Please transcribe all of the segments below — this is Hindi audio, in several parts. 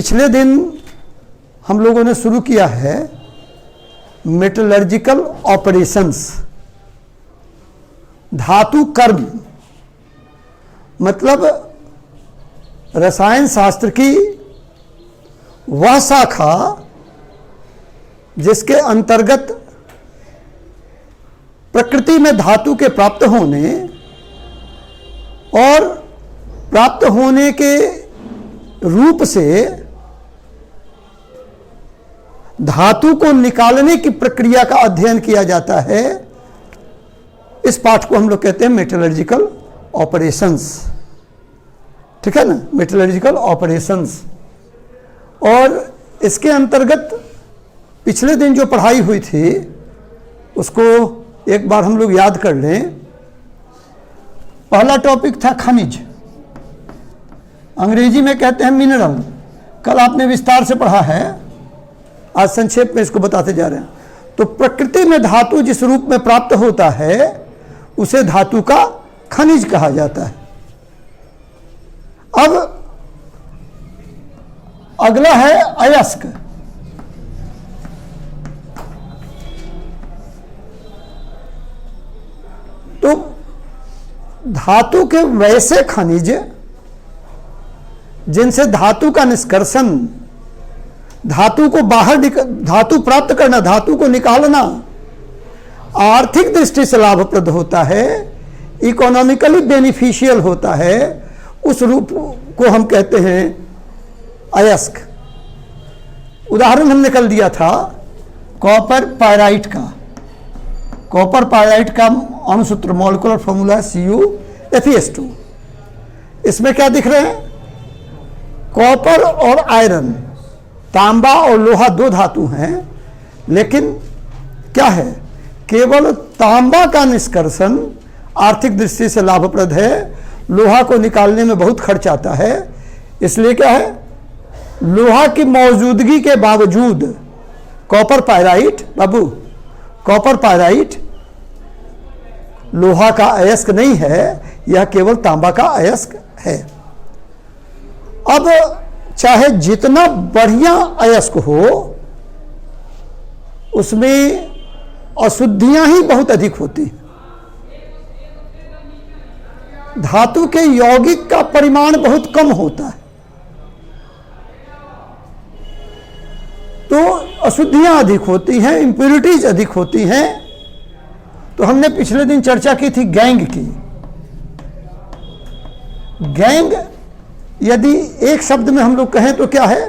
पिछले दिन हम लोगों ने शुरू किया है मेटलर्जिकल ऑपरेशंस, धातु कर्म, मतलब रसायन शास्त्र की वह शाखा जिसके अंतर्गत प्रकृति में धातु के प्राप्त होने और प्राप्त होने के रूप से धातु को निकालने की प्रक्रिया का अध्ययन किया जाता है। इस पाठ को हम लोग कहते हैं मेटलर्जिकल ऑपरेशंस, ठीक है ना, मेटलर्जिकल ऑपरेशंस। और इसके अंतर्गत पिछले दिन जो पढ़ाई हुई थी उसको एक बार हम लोग याद कर लें। पहला टॉपिक था खनिज, अंग्रेजी में कहते हैं मिनरल। कल आपने विस्तार से पढ़ा है, आज संक्षेप में इसको बताते जा रहे हैं। तो प्रकृति में धातु जिस रूप में प्राप्त होता है उसे धातु का खनिज कहा जाता है। अब अगला है अयस्क। तो धातु के वैसे खनिज जिनसे धातु का निष्कर्षण, धातु को बाहर धातु प्राप्त करना, धातु को निकालना आर्थिक दृष्टि से लाभप्रद होता है, इकोनॉमिकली बेनिफिशियल होता है, उस रूप को हम कहते हैं अयस्क। उदाहरण हमने कल दिया था कॉपर पायराइट का। कॉपर पायराइट का अणुसूत्र मॉलिक्यूलर फॉर्मूला CuFeS2। इसमें क्या दिख रहे हैं? कॉपर और आयरन, तांबा और लोहा दो धातु हैं, लेकिन क्या है, केवल तांबा का निष्कर्षण आर्थिक दृष्टि से लाभप्रद है, लोहा को निकालने में बहुत खर्च आता है। इसलिए क्या है, लोहा की मौजूदगी के बावजूद कॉपर पायराइट, बाबू कॉपर पायराइट लोहा का अयस्क नहीं है, यह केवल तांबा का अयस्क है। अब चाहे जितना बढ़िया अयस्क हो उसमें अशुद्धियां ही बहुत अधिक होती हैं। धातु के यौगिक का परिमाण बहुत कम होता है, तो अशुद्धियां अधिक होती हैं, इंप्योरिटीज अधिक होती हैं। तो हमने पिछले दिन चर्चा की थी गैंग की। गैंग यदि एक शब्द में हम लोग कहें तो क्या है?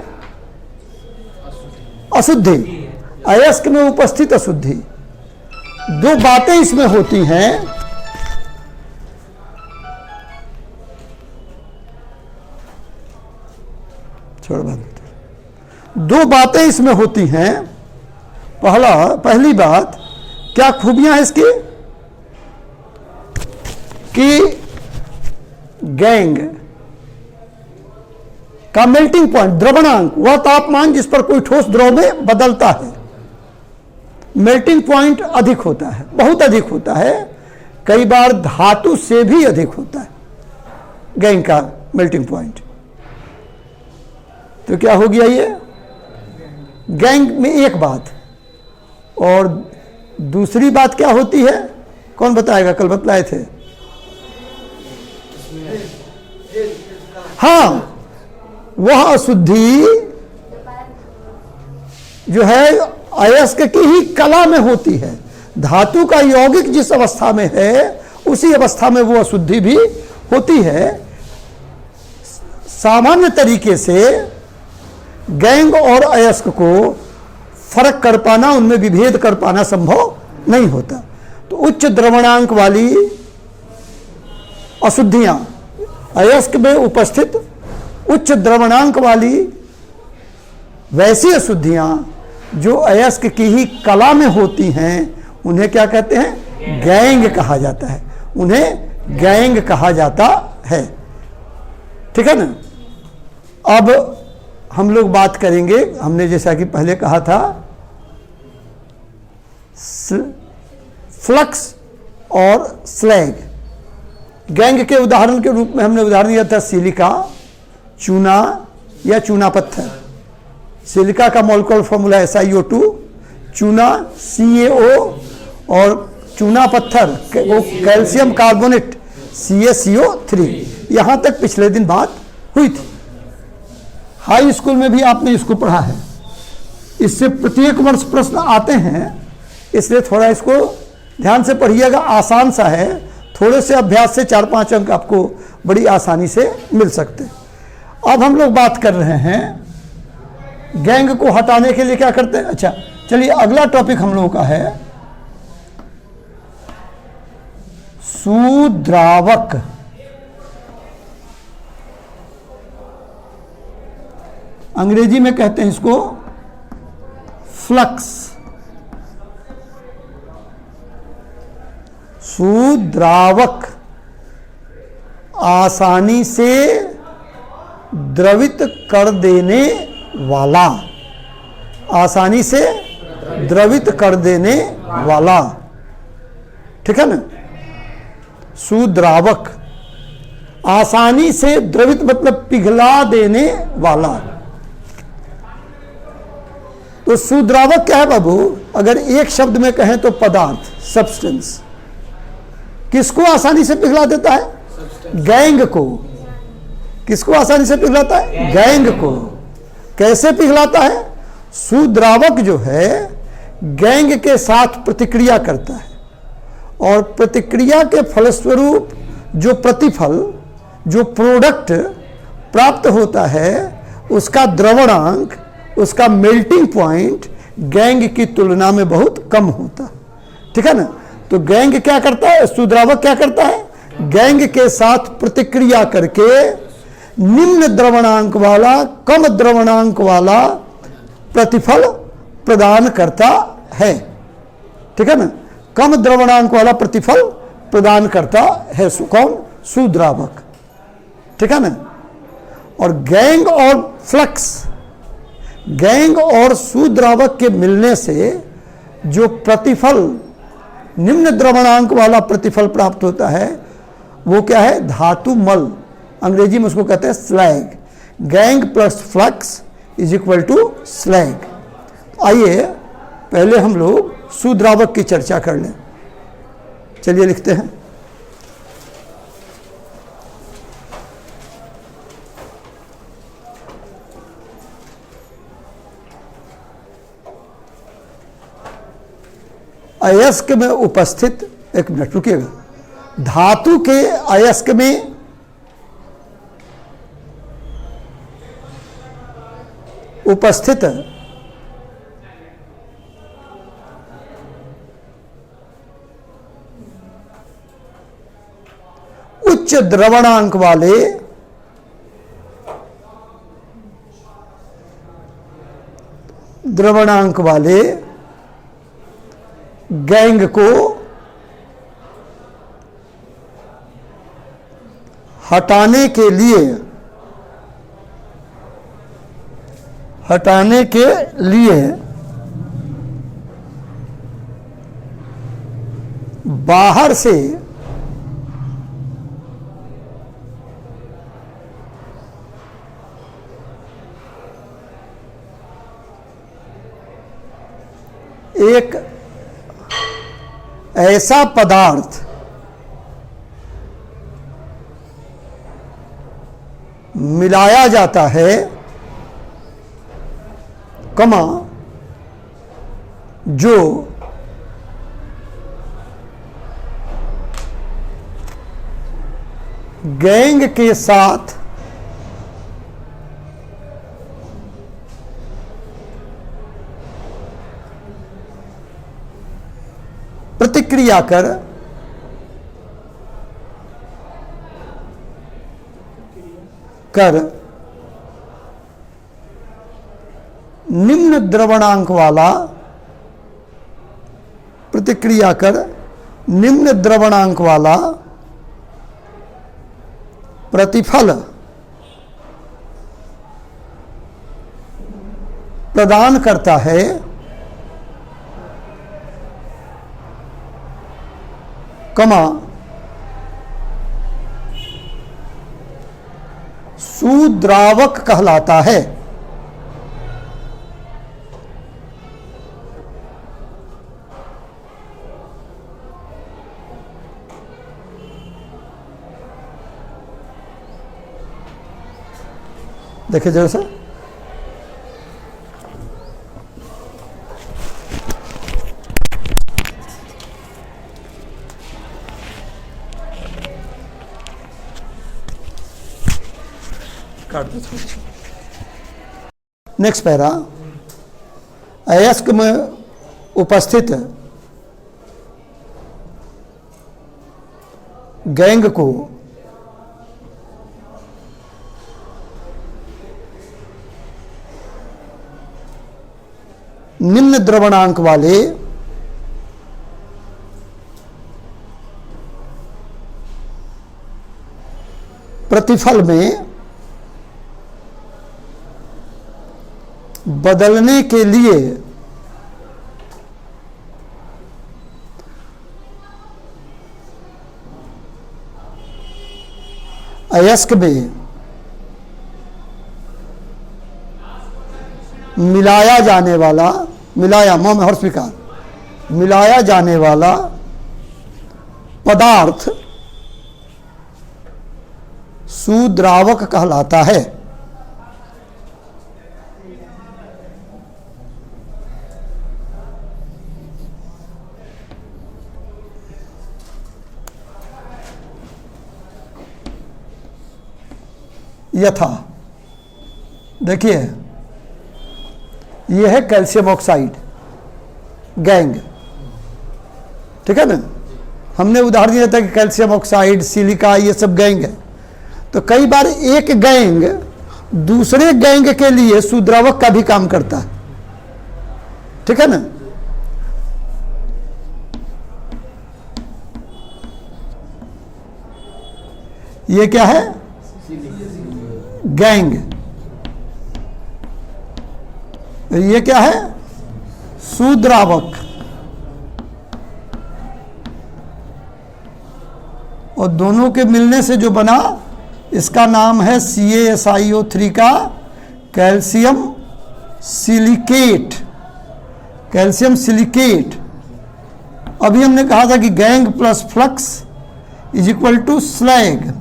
अशुद्धि, अयस्क में उपस्थित अशुद्धि। दो बातें इसमें होती हैं। छोड़ बात, दो बातें इसमें होती हैं। पहली बात, क्या खूबियां हैं इसकी? कि गैंग का मेल्टिंग पॉइंट, द्रवणांक, वह तापमान जिस पर कोई ठोस द्रव में बदलता है, मेल्टिंग पॉइंट अधिक होता है, बहुत अधिक होता है, कई बार धातु से भी अधिक होता है गैंग का मेल्टिंग पॉइंट। तो क्या हो गया ये? गैंग में एक बात, और दूसरी बात क्या होती है? कौन बताएगा? कल बतलाए थे। हाँ, वह अशुद्धि जो है अयस्क की ही कला में होती है। धातु का यौगिक जिस अवस्था में है उसी अवस्था में वो अशुद्धि भी होती है। सामान्य तरीके से गैंग और अयस्क को फर्क कर पाना, उनमें विभेद कर पाना संभव नहीं होता। तो उच्च द्रवणांक वाली अशुद्धियां, अयस्क में उपस्थित उच्च द्रवणांक वाली वैसी अशुद्धियां जो अयस्क की ही कला में होती हैं, उन्हें क्या कहते हैं? गैंग कहा जाता है। उन्हें गैंग कहा जाता है, ठीक है ना। अब हम लोग बात करेंगे, हमने जैसा कि पहले कहा था, फ्लक्स और स्लैग। गैंग के उदाहरण के रूप में हमने उदाहरण दिया था सिलिका, चूना या चूना पत्थर। सिलिका का मॉलिक्यूलर फॉर्मूला SiO2, चूना CaO और चूना पत्थर वो कैल्शियम कार्बोनेट CaCO3। यहां तक पिछले दिन बात हुई थी। हाई स्कूल में भी आपने इसको पढ़ा है। इससे प्रत्येक वर्ष प्रश्न आते हैं, इसलिए थोड़ा इसको ध्यान से पढ़िएगा। आसान सा है, थोड़े से अभ्यास से 4-5 अंक आपको बड़ी आसानी से मिल सकते हैं। अब हम लोग बात कर रहे हैं गैंग को हटाने के लिए क्या करते हैं। अच्छा चलिए, अगला टॉपिक हम लोगों का है सुद्रावक। अंग्रेजी में कहते हैं इसको फ्लक्स। सुद्रावक, आसानी से द्रवित कर देने वाला, आसानी से द्रवित कर देने वाला, ठीक है ना। सुद्रावक, आसानी से द्रवित मतलब पिघला देने वाला। तो सुद्रावक क्या है बाबू? अगर एक शब्द में कहें तो पदार्थ, सब्सटेंस। किसको आसानी से पिघला देता है? गैंग को। किसको आसानी से पिघलाता है? गैंग को। कैसे पिघलाता है? सुद्रावक जो है गैंग के साथ प्रतिक्रिया करता है और प्रतिक्रिया के फलस्वरूप जो प्रतिफल, जो प्रोडक्ट प्राप्त होता है, उसका द्रवणांक, उसका मेल्टिंग पॉइंट गैंग की तुलना में बहुत कम होता है, ठीक है ना। तो गैंग क्या करता है? सुद्रावक क्या करता है? गैंग के साथ प्रतिक्रिया करके निम्न द्रवणांक वाला, कम द्रवणांक वाला प्रतिफल प्रदान करता है, ठीक है ना। कम द्रवणांक वाला प्रतिफल प्रदान करता है कौन? सुद्रावक, ठीक है ना। और गैंग और फ्लक्स, गैंग और सुद्रावक के मिलने से जो प्रतिफल, निम्न द्रवणांक वाला प्रतिफल प्राप्त होता है, वो क्या है? धातु मल। अंग्रेजी में उसको कहते हैं slag. Gangue plus flux is equal to slag. आइए पहले हम लोग सुद्रावक की चर्चा कर लें। चलिए लिखते हैं। अयस्क में उपस्थित, एक मिनट रुकिएगा, धातु के अयस्क में उपस्थित उच्च द्रवणांक वाले गैंग को हटाने के लिए बाहर से एक ऐसा पदार्थ मिलाया जाता है, कमा, जो गैंग के साथ प्रतिक्रिया कर निम्न द्रवणांक वाला, प्रतिक्रिया कर निम्न द्रवणांक वाला प्रतिफल प्रदान करता है, कमा, सुद्रावक कहलाता है। देखिए जरा सा, काट दो। नेक्स्ट पैरा, अयस्क में उपस्थित गैंग को निम्न द्रवणांक वाले प्रतिफल में बदलने के लिए अयस्क में मिलाया जाने वाला, मिलाया म में हर्ष विकार, मिलाया जाने वाला पदार्थ सुद्रावक कहलाता है। यथा, देखिए यह है कैल्शियम ऑक्साइड गैंग, ठीक है ना। हमने उदाहरण दिया था कि कैल्शियम ऑक्साइड, सिलिका, ये सब गैंग है। तो कई बार एक गैंग दूसरे गैंग के लिए सुद्रावक का भी काम करता है, ठीक है ना। ये क्या है? गैंग। ये क्या है? सुद्रावक। और दोनों के मिलने से जो बना, इसका नाम है CaSiO3 का कैल्शियम सिलिकेट। Calcium silicate. अभी हमने कहा था कि gangue plus flux is equal to slag.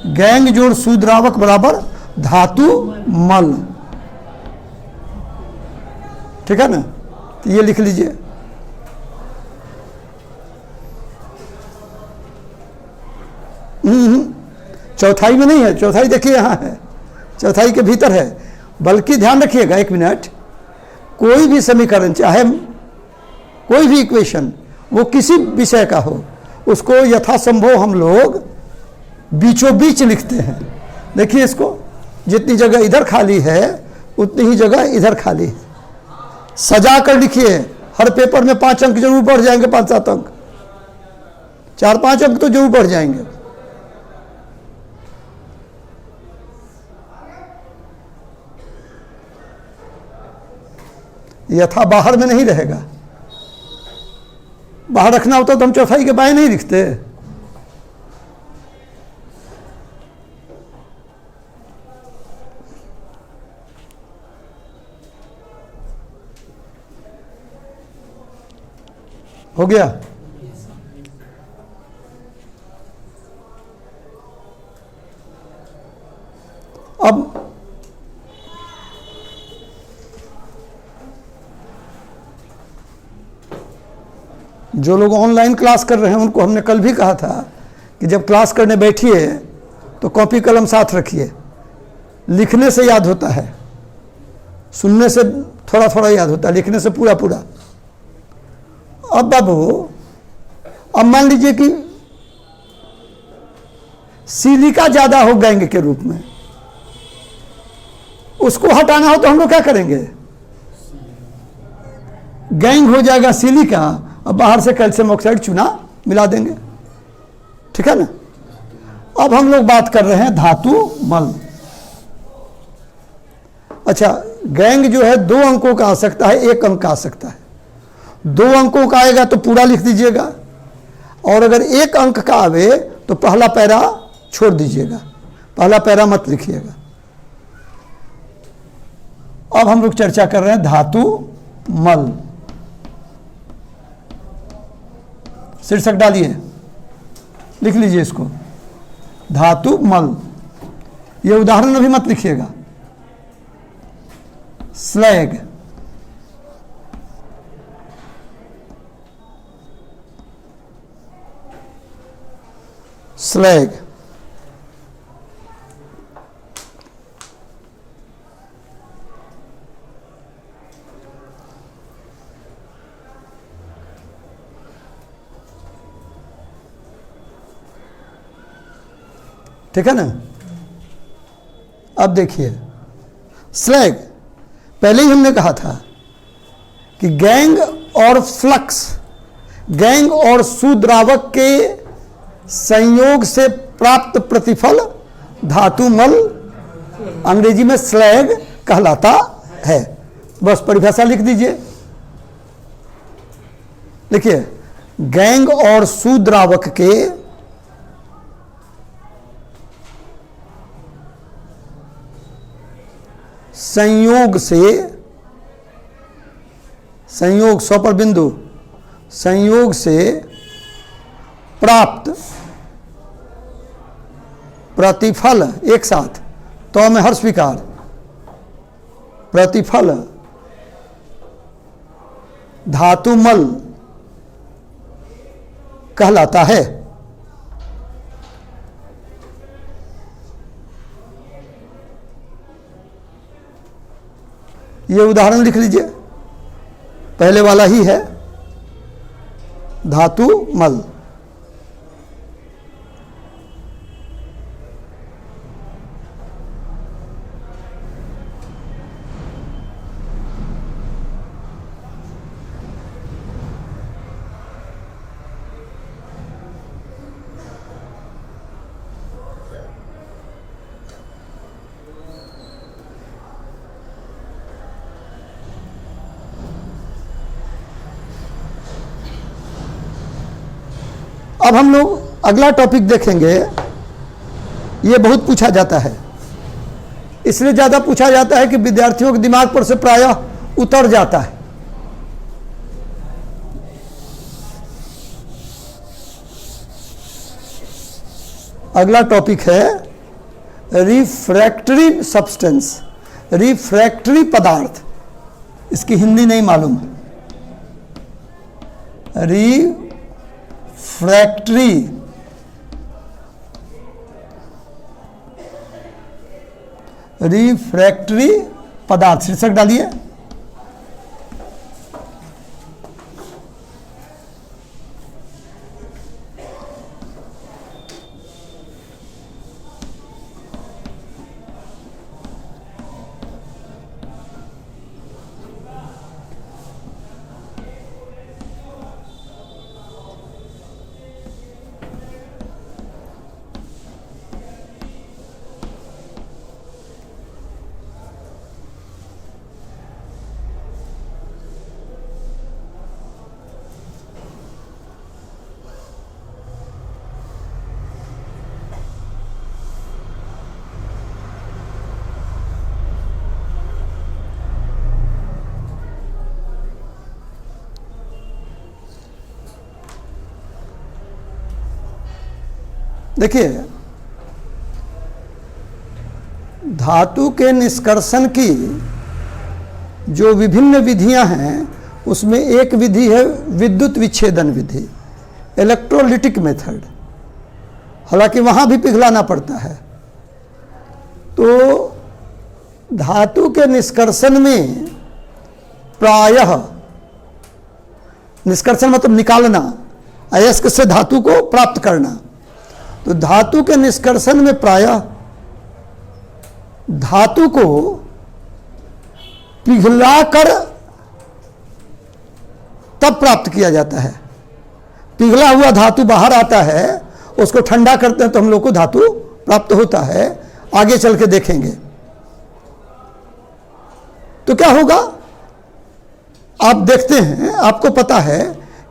Gangue जोड़ सुद्रावक बराबर धातु मल, ठीक है ना। तो ये लिख लीजिए। चौथाई में नहीं है, चौथाई देखिए यहाँ है, चौथाई के भीतर है। बल्कि ध्यान रखिएगा, एक मिनट, कोई भी समीकरण, चाहे कोई भी इक्वेशन, वो किसी विषय का हो, उसको यथासंभव हम लोग बीचों बीच लिखते हैं। देखिए इसको, जितनी जगह इधर खाली है उतनी ही जगह इधर खाली है। सजा कर लिखिए। हर पेपर में 5 अंक जरूर बढ़ जाएंगे, 5-7 अंक, 4-5 अंक तो जरूर बढ़ जाएंगे। यथा बाहर में नहीं रहेगा। बाहर रखना होता तो हम चौथाई के बाएं नहीं लिखते। हो गया। अब जो लोग ऑनलाइन क्लास कर रहे हैं उनको हमने कल भी कहा था कि जब क्लास करने बैठिए तो कॉपी कलम साथ रखिए। लिखने से याद होता है, सुनने से थोड़ा थोड़ा याद होता है, लिखने से पूरा पूरा। अब बाबू, अब मान लीजिए कि सिलिका ज्यादा हो गैंग के रूप में, उसको हटाना हो तो हम लोग क्या करेंगे? गैंग हो जाएगा सिलिका, अब बाहर से कैल्शियम ऑक्साइड चूना मिला देंगे, ठीक है ना। अब हम लोग बात कर रहे हैं धातु मल। अच्छा, गैंग जो है 2 अंकों का आ सकता है, 1 अंक का आ सकता है। 2 अंकों का आएगा तो पूरा लिख दीजिएगा, और अगर 1 अंक का आवे तो पहला पैरा छोड़ दीजिएगा, पहला पैरा मत लिखिएगा। अब हम लोग चर्चा कर रहे हैं धातु मल। शीर्षक डालिए, लिख लीजिए इसको, धातु मल। ये उदाहरण अभी मत लिखिएगा, स्लैग, स्लैग, ठीक है ना। अब देखिए स्लैग, पहले ही हमने कहा था कि गैंग और फ्लक्स, गैंग और सुद्रावक के संयोग से प्राप्त प्रतिफल धातु मल अंग्रेजी में स्लैग कहलाता है। बस परिभाषा लिख दीजिए। देखिए, गैंग और सुद्रावक के संयोग से, संयोग 100 पर बिंदु, संयोग से प्राप्त प्रतिफल, एक साथ तो में हर स्वीकार, प्रतिफल धातुमल कहलाता है। ये उदाहरण लिख लीजिए, पहले वाला ही है, धातु मल। अब हम लोग अगला टॉपिक देखेंगे। ये बहुत पूछा जाता है, इसलिए ज़्यादा पूछा जाता है कि विद्यार्थियों के दिमाग पर से प्रायः उतर जाता है। अगला टॉपिक है रिफ्रैक्टरी सब्सटेंस, रिफ्रैक्टरी पदार्थ। इसकी हिंदी नहीं मालूम है। रिफ्रैक्टरी, रिफ्रैक्टरी पदार्थ, शीर्षक डालिए। देखिए, धातु के निष्कर्षण की जो विभिन्न विधियां हैं, उसमें एक विधि है विद्युत विच्छेदन विधि, इलेक्ट्रोलिटिक मेथड। हालांकि वहां भी पिघलाना पड़ता है। तो धातु के निष्कर्षण में प्रायः, निष्कर्षण मतलब निकालना, अयस्क से धातु को प्राप्त करना। तो धातु के निष्कर्षण में प्रायः धातु को पिघलाकर तब प्राप्त किया जाता है। पिघला हुआ धातु बाहर आता है, उसको ठंडा करते हैं तो हम लोग को धातु प्राप्त होता है। आगे चल के देखेंगे। तो क्या होगा, आप देखते हैं, आपको पता है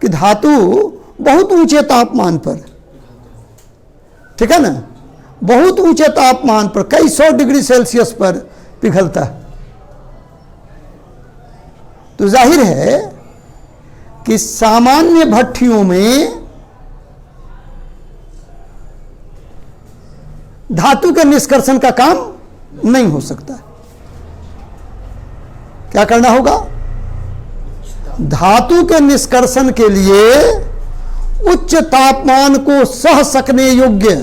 कि धातु बहुत ऊंचे तापमान पर, ठीक है ना, बहुत ऊंचे तापमान पर कई 100 डिग्री सेल्सियस पर पिघलता है। तो जाहिर है कि सामान्य भट्ठियों में धातु के निष्कर्षण का काम नहीं हो सकता। क्या करना होगा? धातु के निष्कर्षण के लिए उच्च तापमान को सह सकने योग्य,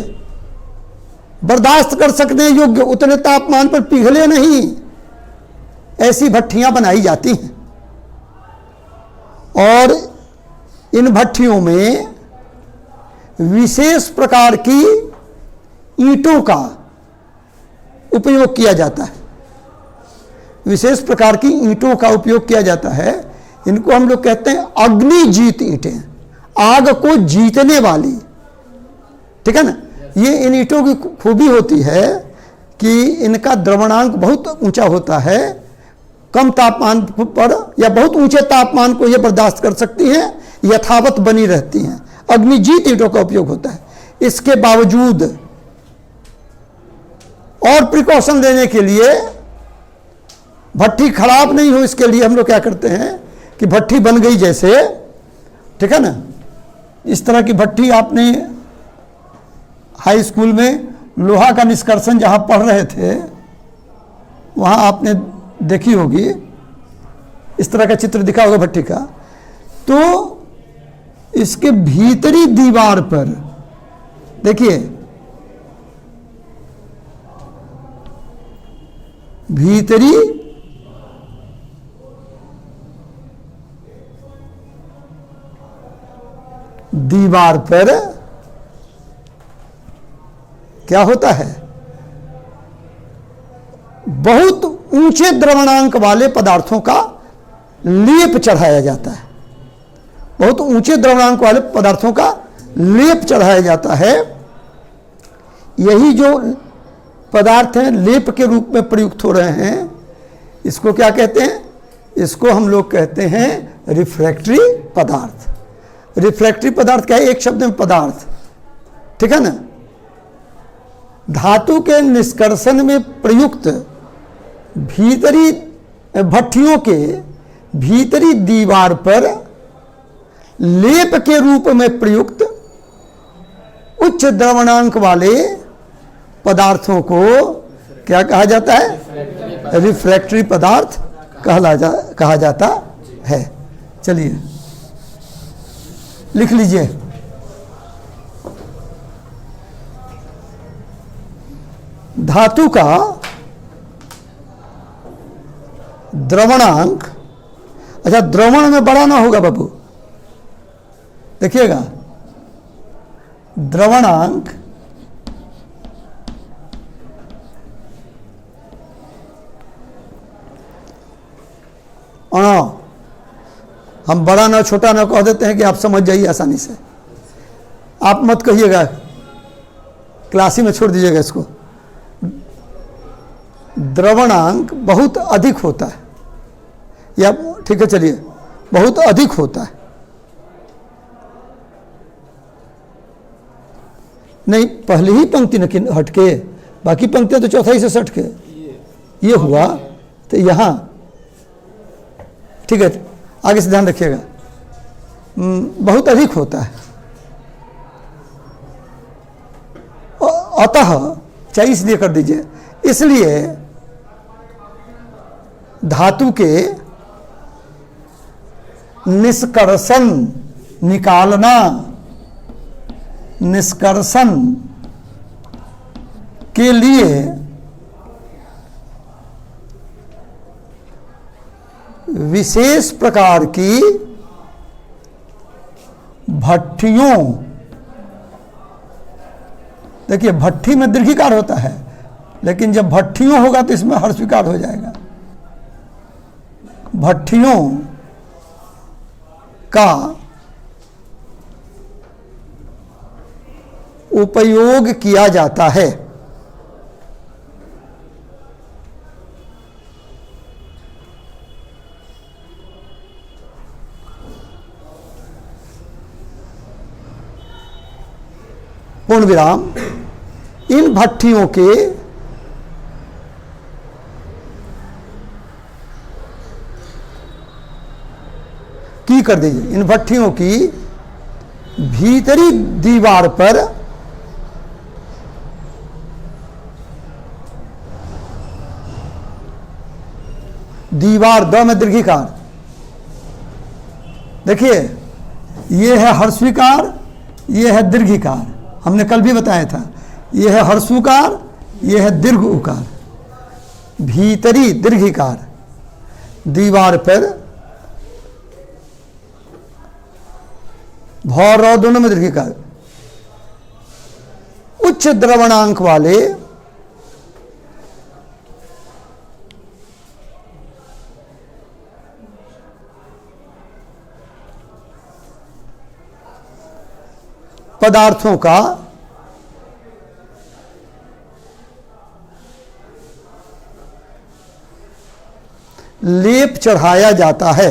बर्दाश्त कर सकने योग्य, उतने तापमान पर पिघले नहीं, ऐसी भट्ठियां बनाई जाती हैं। और इन भट्ठियों में विशेष प्रकार की ईंटों का उपयोग किया जाता है। विशेष प्रकार की ईंटों का उपयोग किया जाता है। इनको हम लोग कहते हैं अग्निजीत ईंटें, आग को जीतने वाली, ठीक है ना। ये इन ईंटों की खूबी होती है कि इनका द्रवणांक बहुत ऊंचा होता है, कम तापमान पर या बहुत ऊंचे तापमान को ये बर्दाश्त कर सकती हैं, यथावत बनी रहती हैं। अग्निजीत ईंटों का उपयोग होता है। इसके बावजूद और प्रिकॉशन लेने के लिए, भट्ठी खराब नहीं हो इसके लिए हम लोग क्या करते हैं कि भट्ठी बन गई जैसे, ठीक है ना, इस तरह की भट्ठी आपने हाई स्कूल में लोहा का निष्कर्षण जहां पढ़ रहे थे वहां आपने देखी होगी, इस तरह का चित्र दिखा होगा भट्ठी का। तो इसके भीतरी दीवार पर देखिए, भीतरी दीवार पर क्या होता है? बहुत ऊंचे द्रवणांक वाले पदार्थों का लेप चढ़ाया जाता है। बहुत ऊंचे द्रवणांक वाले पदार्थों का लेप चढ़ाया जाता है। यही जो पदार्थ हैं लेप के रूप में प्रयुक्त हो रहे हैं, इसको क्या कहते हैं? इसको हम लोग कहते हैं रिफ्रैक्टरी पदार्थ। रिफ्रैक्टरी पदार्थ क्या है? एक शब्द में पदार्थ, ठीक है ना। धातु के निष्कर्षण में प्रयुक्त भीतरी भट्ठियों के भीतरी दीवार पर लेप के रूप में प्रयुक्त उच्च द्रवणांक वाले पदार्थों को क्या कहा जाता है? रिफ्रैक्टरी पदार्थ कहा जाता है। चलिए लिख लीजिए। धातु का द्रवणांक, अच्छा द्रवण में बड़ा ना होगा बाबू, देखिएगा, द्रवणांक हम बड़ा ना छोटा ना कह देते हैं कि आप समझ जाइए आसानी से। आप मत कहिएगा, क्लास ही में छोड़ दीजिएगा इसको। द्रवणांक बहुत अधिक होता है, या ठीक है चलिए, बहुत अधिक होता है। नहीं, पहली ही पंक्ति न हटके, बाकी पंक्तियां तो चौथाई से सट के ये हुआ, तो यहां ठीक है, आगे से ध्यान रखिएगा। बहुत अधिक होता है, अतः चाहिए इसलिए कर दीजिए, इसलिए धातु के निष्कर्षण निकालना, निष्कर्षण के लिए विशेष प्रकार की भट्ठियों, देखिए भट्ठी में दीर्घिकार होता है, लेकिन जब भट्ठियों होगा तो इसमें हर्षविकार हो जाएगा। भट्ठियों का उपयोग किया जाता है। पूर्ण विराम। इन भट्ठियों के की कर दीजिए, इन भट्ठियों की भीतरी दीवार पर दीवार, द में दीर्घिकार। देखिए ये है हर्षविकार, ये है दीर्घिकार, हमने कल भी बताया था। ये है हर्षुकार, ये है दीर्घ उकार। भीतरी दीर्घिकार, दीवार पर भ र दोनों में दीर्घिकार। उच्च द्रवणांक वाले पदार्थों का लेप चढ़ाया जाता है।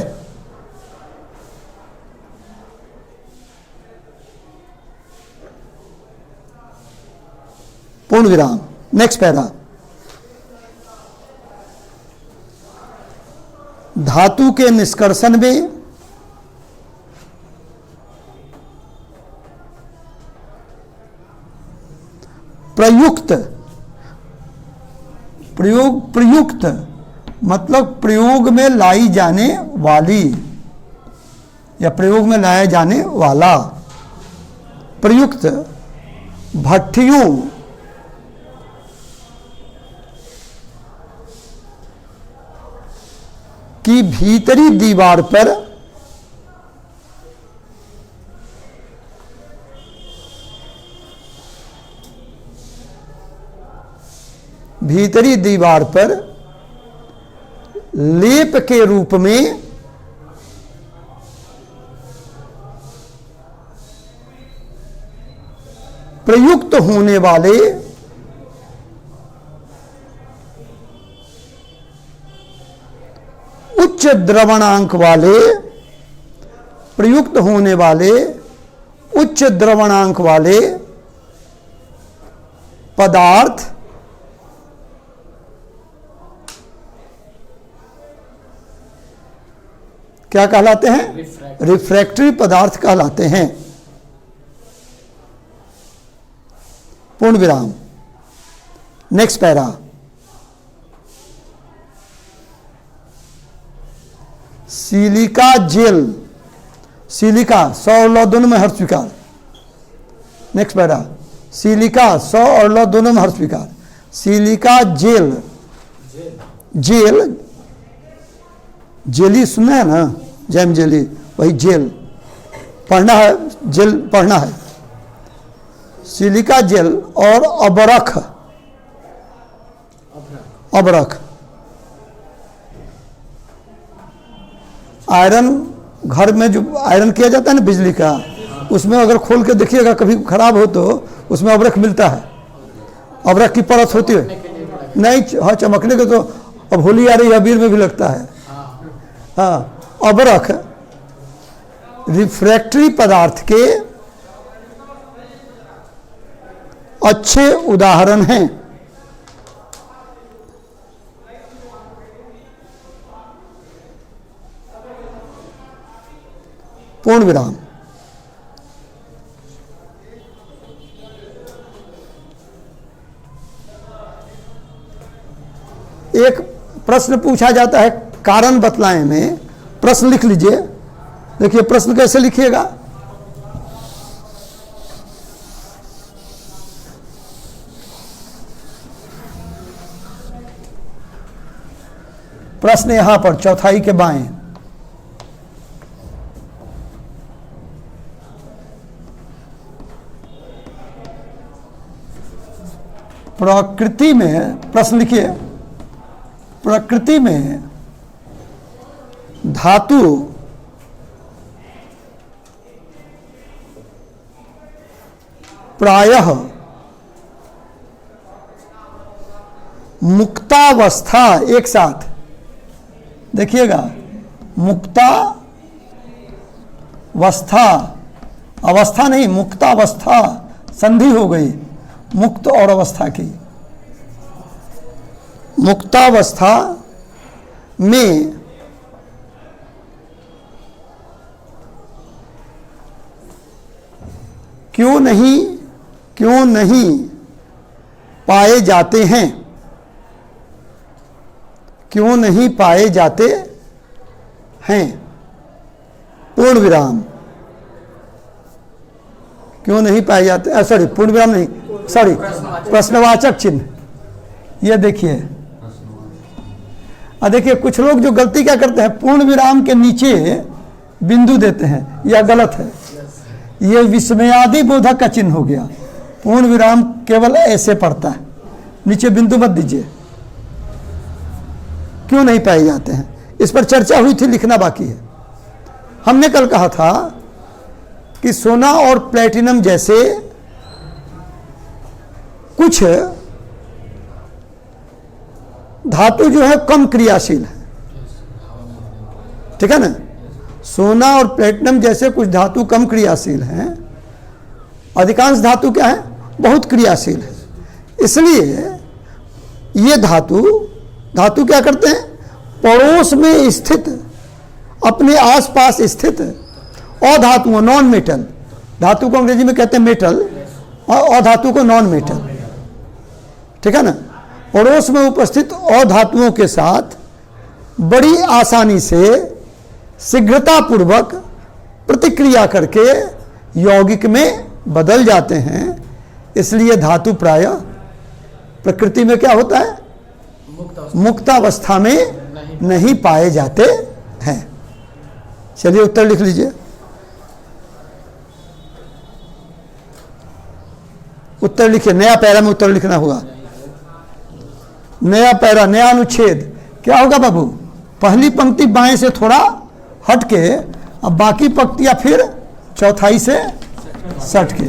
पूर्ण विराम। Next para. धातु के निष्कर्षण में प्रयुक्त, प्रयुक्त मतलब प्रयोग में लाई जाने वाली या प्रयोग में लाया जाने वाला, प्रयुक्त भट्ठियों की भीतरी दीवार पर लेप के रूप में प्रयुक्त होने वाले उच्च द्रवणांक वाले, प्रयुक्त होने वाले उच्च द्रवणांक वाले पदार्थ क्या कहलाते हैं? रिफ्रैक्टरी पदार्थ कहलाते हैं। पूर्ण विराम। Next para. Silica gel, silica सौ और लौ दोनों में हर्ष स्वीकार। Next para. सिलिका सौ और लौ दोनों में हर्ष स्वीकार। सिलिका जेल, जेल जेली सुना है ना, जैम जेली, वही जेल पढ़ना है, जेल पढ़ना है। सिलिका जेल और अबरख, अबरख आयरन, घर में जो आयरन किया जाता है ना बिजली का, उसमें अगर खोल के देखिएगा कभी खराब हो तो उसमें अबरख मिलता है। अबरख की परत होती है नहीं, हाँ चमकने के तो अब होली आ रही है, अबीर में भी लगता है। हाँ, अबरख रिफ्रैक्टरी पदार्थ के अच्छे उदाहरण हैं। पूर्ण विराम। एक प्रश्न पूछा जाता है कारण बतलाएं में, प्रश्न लिख लीजिए। देखिए प्रश्न कैसे लिखिएगा। प्रश्न यहां पर चौथाई के बाएं। प्रकृति में, प्रश्न लिखिए, प्रकृति में धातु प्रायः मुक्तावस्था, एक साथ देखिएगा, मुक्तावस्था, अवस्था नहीं, मुक्तावस्था, संधि हो गई मुक्त और अवस्था की। मुक्तावस्था में क्यों नहीं पाए जाते हैं, क्यों नहीं पाए जाते हैं, पूर्ण विराम, क्यों नहीं पाए जाते, सॉरी पूर्ण विराम नहीं, सॉरी प्रश्नवाचक चिन्ह। ये देखिए, देखिए कुछ लोग जो गलती क्या करते हैं, पूर्ण विराम के नीचे बिंदु देते हैं, यह गलत है। यह विस्मयादि बोधक का चिन्ह हो गया। पूर्ण विराम केवल ऐसे पड़ता है, नीचे बिंदु मत दीजिए। क्यों नहीं पाए जाते हैं, इस पर चर्चा हुई थी, लिखना बाकी है। हमने कल कहा था कि सोना और प्लेटिनम जैसे कुछ धातु जो है कम क्रियाशील है, ठीक है ना। सोना और प्लेटिनम जैसे कुछ धातु कम क्रियाशील हैं, अधिकांश धातु क्या है, बहुत क्रियाशील है। इसलिए ये धातु क्या करते हैं, पड़ोस में स्थित, अपने आसपास स्थित अधातुओं, नॉन मेटल, धातु को अंग्रेजी में कहते हैं मेटल, और अधातु को नॉन मेटल, ठीक है ना। पड़ोस में उपस्थित अधातुओं के साथ बड़ी आसानी से शीघ्रतापूर्वक प्रतिक्रिया करके यौगिक में बदल जाते हैं। इसलिए धातु प्रायः प्रकृति में क्या होता है, मुक्तावस्था में नहीं पाए जाते हैं। चलिए उत्तर लिख लीजिए। उत्तर लिखिए, नया पैरा में उत्तर लिखना होगा, नया पैरा, नया अनुच्छेद। क्या होगा बाबू, पहली पंक्ति बाएं से थोड़ा हट के, अब बाकी पंक्तियां फिर चौथाई से सट के।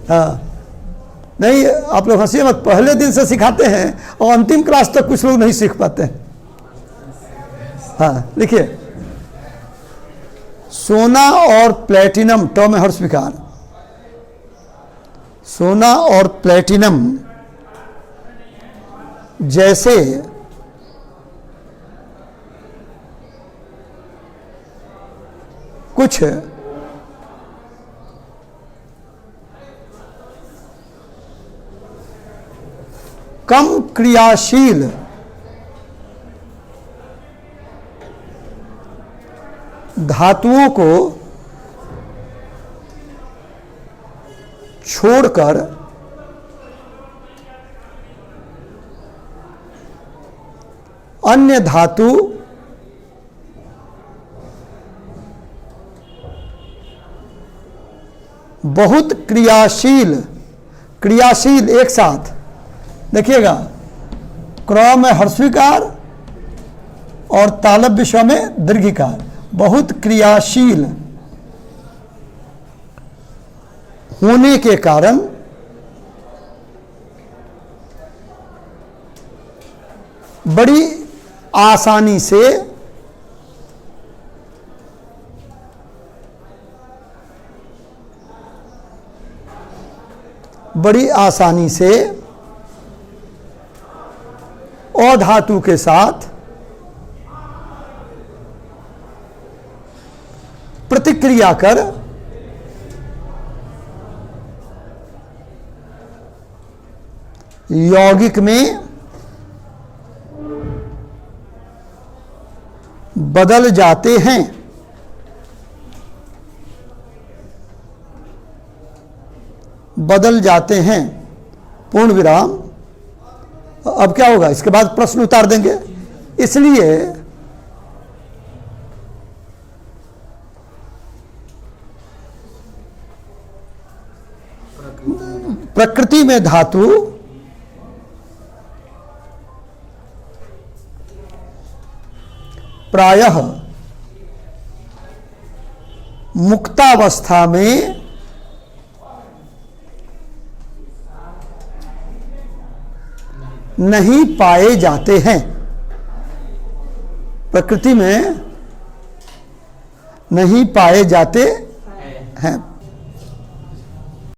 हाँ, नहीं आप लोग हंसिए मत, पहले दिन से सिखाते हैं और अंतिम क्लास तक कुछ लोग नहीं सीख पाते हैं। हाँ लिखिए, सोना और प्लेटिनम, ट में हर्ष विकार, सोना और प्लेटिनम जैसे कुछ कम क्रियाशील धातुओं को छोड़कर अन्य धातु बहुत क्रियाशील, क्रियाशील एक साथ देखिएगा, क्र में हर्षविकार और तालव्य स्व में दीर्घिकार, बहुत क्रियाशील होने के कारण बड़ी आसानी से अधातु के साथ प्रतिक्रिया कर यौगिक में बदल जाते हैं। बदल जाते हैं, पूर्ण विराम। अब क्या होगा, इसके बाद प्रश्न उतार देंगे। इसलिए प्रकृति में धातु प्रायः मुक्तावस्था में नहीं पाए जाते हैं। प्रकृति में नहीं पाए जाते हैं।